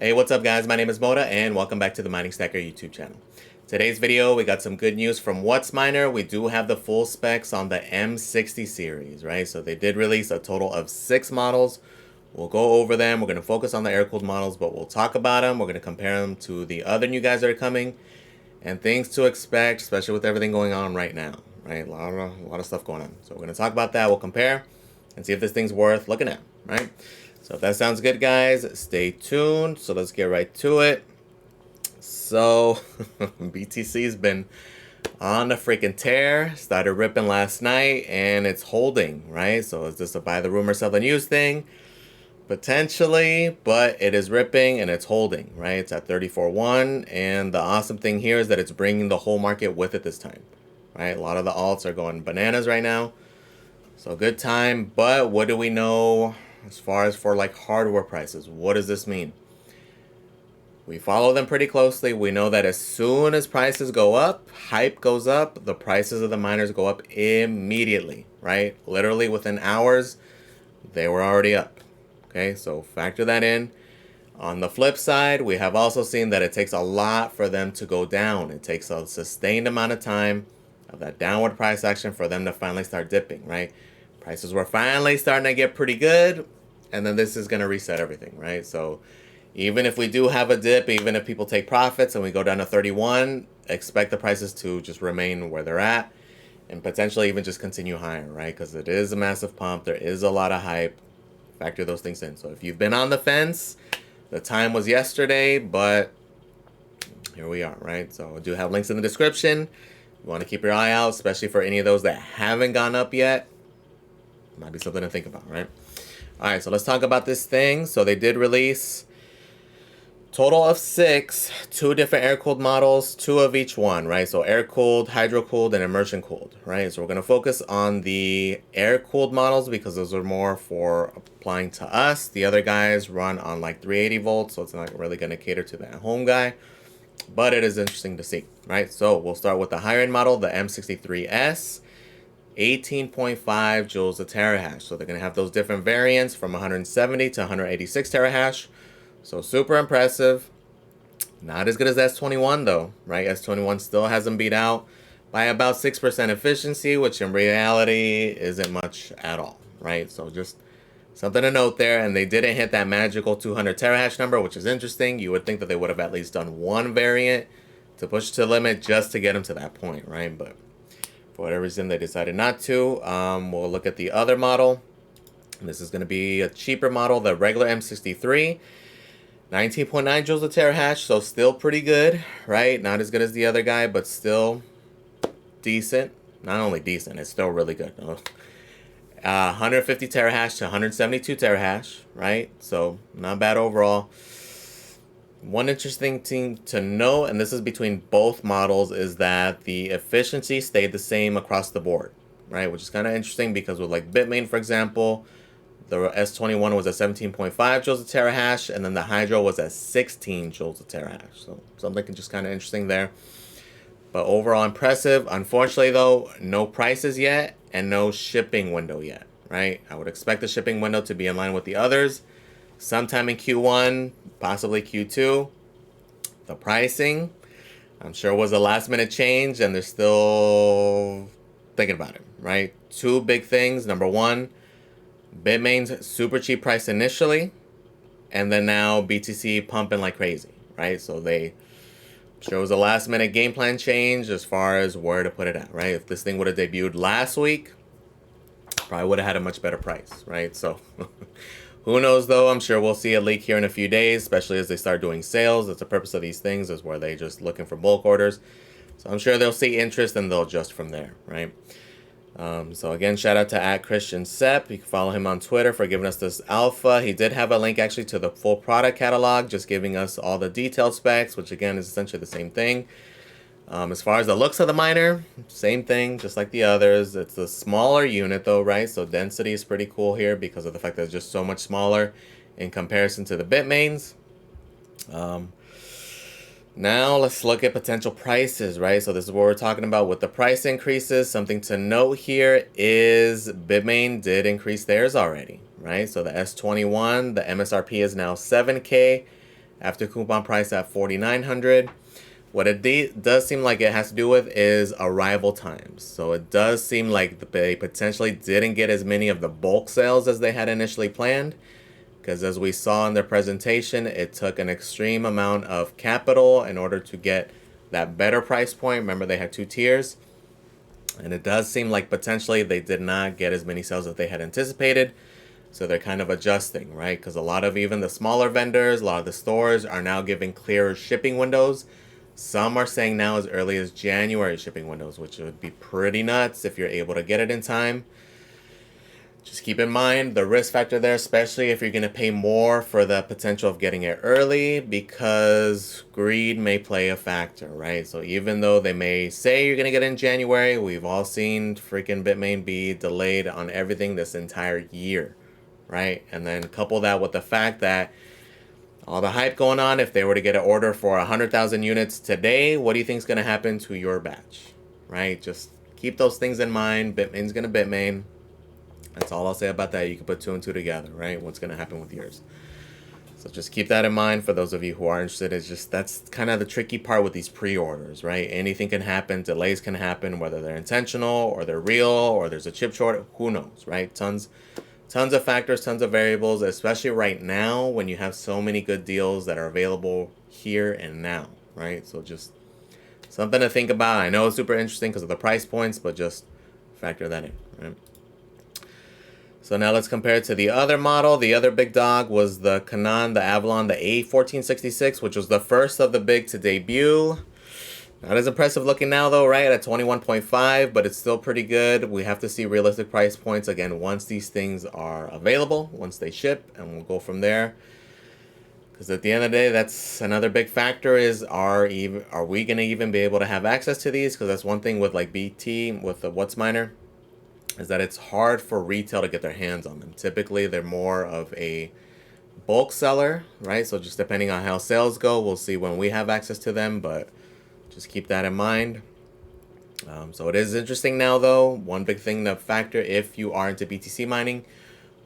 Hey, what's up guys? My name is Moda and welcome back to the Mining Stacker YouTube channel. Today's video, we got some good news from Whatsminer. We do have the full specs on the M60 series, right? So they did release a total of 6 models. We'll go over them. We're going to focus on the air-cooled models, but we'll talk about them. We're going to compare them to the other new guys that are coming and things to expect, especially with everything going on right now, right? A lot of stuff going on. So we're going to talk about that. We'll compare and see if this thing's worth looking at, right? So if that sounds good, guys, stay tuned. So let's get right to it. So BTC's been on the freaking tear. Started ripping last night, and it's holding, right? So is this a buy the rumor, sell the news thing? Potentially, but it is ripping and it's holding, right? It's at 34.1, and the awesome thing here is that it's bringing the whole market with it this time, right? A lot of the alts are going bananas right now. So good time, but what do we know as far as for like hardware prices? What does this mean? We follow them pretty closely. We know that as soon as prices go up, hype goes up, the prices of the miners go up immediately, right? Literally within hours, they were already up. Okay, so factor that in. On the flip side, we have also seen that it takes a lot for them to go down. It takes a sustained amount of time of that downward price action for them to finally start dipping, right? Prices were finally starting to get pretty good, and then this is going to reset everything, right? So even if we do have a dip, even if people take profits and we go down to 31, expect the prices to just remain where they're at and potentially even just continue higher, right? Because it is a massive pump. There is a lot of hype. Factor those things in. So if you've been on the fence, the time was yesterday, but here we are, right? So I do have links in the description. You want to keep your eye out, especially for any of those that haven't gone up yet. Might be something to think about, right? All right, so let's talk about this thing. So they did release total of 6, 2 different air-cooled models, 2 of each one, right? So air-cooled, hydro-cooled, and immersion-cooled, right? So we're going to focus on the air-cooled models because those are more for applying to us. The other guys run on like 380 volts, so it's not really going to cater to that home guy. But it is interesting to see, right? So we'll start with the higher-end model, the M63S. 18.5 joules a terahash. So they're going to have those different variants from 170 to 186 terahash. So super impressive. Not as good as S21 though, right? S21 still has them beat out by about 6% efficiency, which in reality isn't much at all, right? So just something to note there. And they didn't hit that magical 200 terahash number, which is interesting. You would think that they would have at least done one variant to push to the limit just to get them to that point, right? But for whatever reason, they decided not to. We'll look at the other model. This is going to be a cheaper model, the regular M63. 19.9 joules a terahash, so still pretty good, right? Not as good as the other guy, but still decent. Not only decent, it's still really good. 150 terahash to 172 terahash, right? So not bad overall. One interesting thing to note, and this is between both models, is that the efficiency stayed the same across the board, right? Which is kind of interesting because with like Bitmain, for example, the S21 was at 17.5 joules a terahash, and then the Hydro was at 16 joules a terahash. So something just kind of interesting there. But overall impressive. Unfortunately, though, no prices yet and no shipping window yet, right? I would expect the shipping window to be in line with the others. Sometime in Q1, possibly Q2. The pricing, I'm sure, was a last-minute change, and they're still thinking about it, right? 2 big things. Number one, Bitmain's super cheap price initially, and then now BTC pumping like crazy, right? So they chose a last minute game plan change as far as where to put it at, right? If this thing would have debuted last week, probably would have had a much better price, right? So who knows though? I'm sure we'll see a leak here in a few days, especially as they start doing sales. That's the purpose of these things, is where they just looking for bulk orders. So I'm sure they'll see interest and they'll adjust from there, right? So again, shout out to @ChristianSep. You can follow him on Twitter for giving us this alpha. He did have a link actually to the full product catalog, just giving us all the detailed specs, which again is essentially the same thing. As far as the looks of the miner, same thing, just like the others. It's a smaller unit though, right? So density is pretty cool here because of the fact that it's just so much smaller in comparison to the Bitmains. Now let's look at potential prices, right? So this is what we're talking about with the price increases. Something to note here is Bitmain did increase theirs already, right? So the S21, the MSRP is now 7K, after coupon price at $4,900. What it does seem like it has to do with is arrival times. So it does seem like they potentially didn't get as many of the bulk sales as they had initially planned. Because as we saw in their presentation, it took an extreme amount of capital in order to get that better price point. Remember, they had 2 tiers. And it does seem like potentially they did not get as many sales as they had anticipated. So they're kind of adjusting, right? Because a lot of even the smaller vendors, a lot of the stores are now giving clearer shipping windows. Some are saying now as early as January shipping windows, which would be pretty nuts if you're able to get it in time. Just keep in mind the risk factor there, especially if you're going to pay more for the potential of getting it early, because greed may play a factor, right? So even though they may say you're going to get it in January, we've all seen freaking Bitmain be delayed on everything this entire year, right? And then couple that with the fact that all the hype going on, if they were to get an order for 100,000 units today, what do you think is going to happen to your batch, right? Just keep those things in mind. Bitmain's going to Bitmain. That's all I'll say about that. You can put 2 and 2 together, right? What's going to happen with yours. So just keep that in mind for those of you who are interested. It's just, that's kind of the tricky part with these pre-orders, right? Anything can happen. Delays can happen, whether they're intentional or they're real or there's a chip short. Who knows, right? Tons of factors, tons of variables, especially right now when you have so many good deals that are available here and now, right? So just something to think about. I know it's super interesting because of the price points, but just factor that in, right? So now let's compare it to the other model. The other big dog was the Canaan, the Avalon, the A1466, which was the first of the big to debut. Not as impressive looking now though, right, at 21.5, but it's still pretty good. We have to see realistic price points again once these things are available, once they ship, and we'll go from there. Because at the end of the day, that's another big factor is are we going to even be able to have access to these? Because that's one thing with like BT, with the Whatsminer, is that it's hard for retail to get their hands on them. Typically, they're more of a bulk seller, right? So just depending on how sales go, we'll see when we have access to them, but just keep that in mind. So it is interesting now, though. One big thing to factor if you are into BTC mining,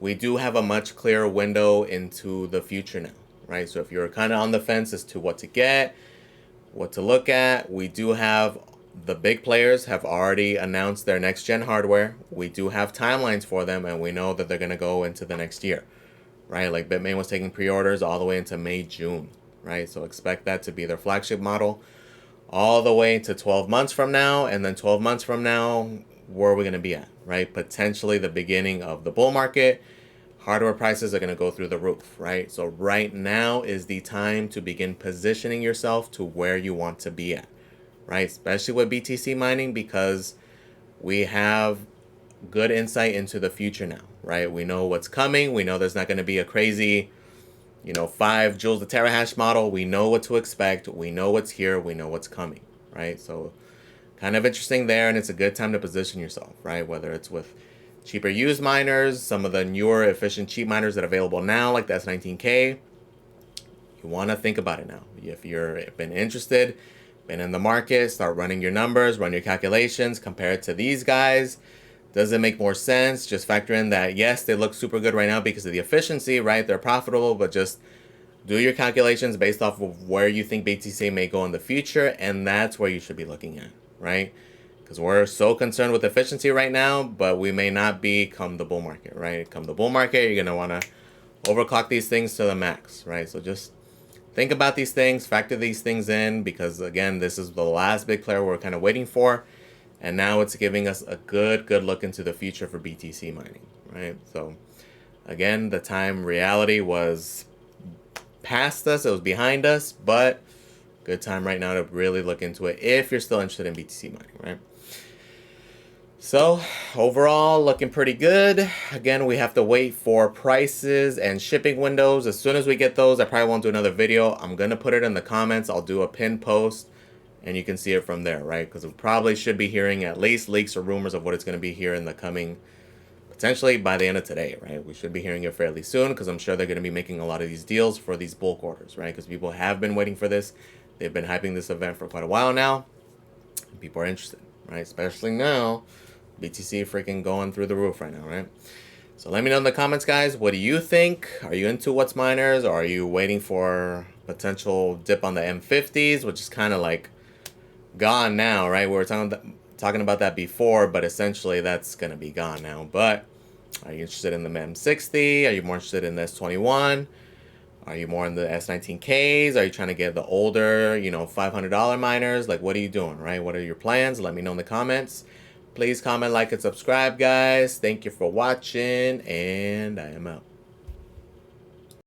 we do have a much clearer window into the future now, right? So if you're kind of on the fence as to what to get, what to look at, we do have the big players have already announced their next gen hardware. We do have timelines for them, and we know that they're going to go into the next year, right? Like Bitmain was taking pre-orders all the way into May, June, right? So expect that to be their flagship model all the way to 12 months from now. And then 12 months from now, where are we going to be at, right? Potentially the beginning of the bull market. Hardware prices are going to go through the roof, right? So right now is the time to begin positioning yourself to where you want to be at, right? Especially with BTC mining, because we have good insight into the future now, right? We know what's coming. We know there's not going to be a crazy, 5 joules a terahash model. We know what to expect. We know what's here. We know what's coming, right? So kind of interesting there, and it's a good time to position yourself, right? Whether it's with cheaper used miners, some of the newer efficient cheap miners that are available now, like the S19K, you want to think about it now. If you've been interested, been in the market, start running your numbers, run your calculations, compare it to these guys. Does it make more sense? Just factor in that, yes, they look super good right now because of the efficiency, right? They're profitable, but just do your calculations based off of where you think BTC may go in the future, and that's where you should be looking at, right? Because we're so concerned with efficiency right now, but we may not be come the bull market, right? Come the bull market, you're going to want to overclock these things to the max, right? So just think about these things, factor these things in, because again, this is the last big player we're kind of waiting for. And now it's giving us a good look into the future for BTC mining, right? So again, the time reality was past us, it was behind us, but good time right now to really look into it if you're still interested in BTC mining, right? So overall, looking pretty good. Again, we have to wait for prices and shipping windows. As soon as we get those, I probably won't do another video. I'm going to put it in the comments. I'll do a pinned post, and you can see it from there, right? Because we probably should be hearing at least leaks or rumors of what it's going to be here in the coming, potentially by the end of today, right? We should be hearing it fairly soon, because I'm sure they're going to be making a lot of these deals for these bulk orders, right? Because people have been waiting for this. They've been hyping this event for quite a while now. And people are interested, right? Especially now, BTC freaking going through the roof right now, right? So let me know in the comments, guys. What do you think? Are you into Whatsminers, or are you waiting for potential dip on the M50s, which is kind of like gone now, right? We were talking about that before, but essentially that's going to be gone now. But are you interested in the M60? Are you more interested in the S21? Are you more in the S19Ks? Are you trying to get the older, you know, $500 miners? Like, what are you doing, right? What are your plans? Let me know in the comments. Please comment, like, and subscribe, guys. Thank you for watching, and I am out.